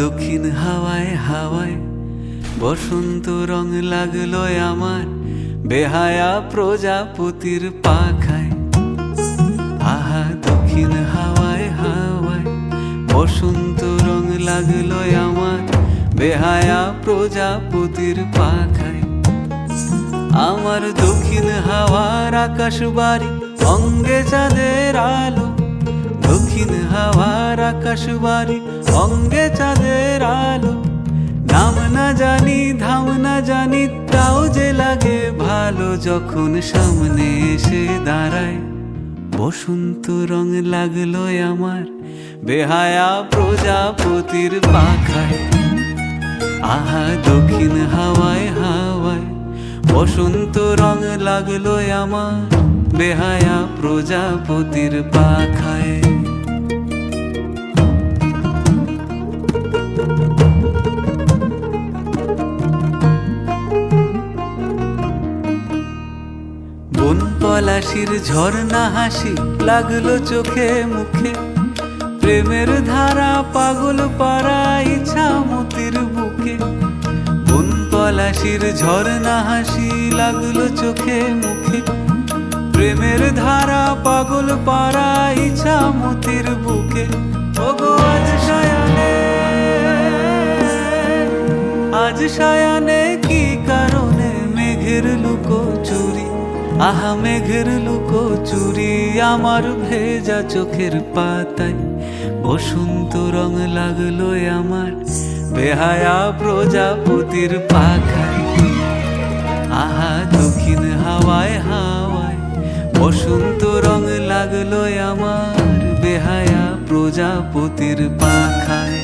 দক্ষিণ হাওয়ায় হাওয়ায় বসন্ত রং লাগলো আমার বেহায়া প্রজাপতির পাখায়। আহা দক্ষিণ হাওয়ায় হাওয়ায় বসন্ত রং লাগলো আমার বেহায়া প্রজাপতির পাখায়। আমার দক্ষিণ হাওয়ার আকাশ বাড়ি অঙ্গে চাঁদের আলো, দক্ষিণ হাওয়ার আকাশ বাড়ি অঙ্গে চাঁদের আলো। নাম না জানি ধাম না জানি তাও যে লাগে ভালো যখন সামনে এসে দাঁড়ায়। বসন্ত রং লাগলো আমার বেহায়া প্রজাপতির পাখায়। আহা দক্ষিণ হাওয়ায় হাওয়ায় বসন্ত রং লাগলো আমার বেহায়া প্রজাপতির পাখায়। বন পলাশির ঝর্ণা হাসি লাগলো চোখে মুখে, প্রেমের ধারা পাগল পাড়া ইছামতির বুকে। বন পলাশির ঝর্ণা হাসি লাগলো চোখে মুখে, প্রেমের ধারা পাগল পাড়া ইছামতির বুকে। ওগো আজ সায়ানে, আজ সায়ানে কি কারণে মেঘের লুকো চুরি, আহা মেঘের লুকো চুরি আমার ভেজা চোখের পাতায়। বসন্ত রং লাগলো আমার বেহায়া প্রজাপতির পাখায়। আহা দক্ষিণ হাওয়ায় হাওয়ায় বসন্ত রং লাগলো আমার বেহায়া প্রজাপতির পাখায়।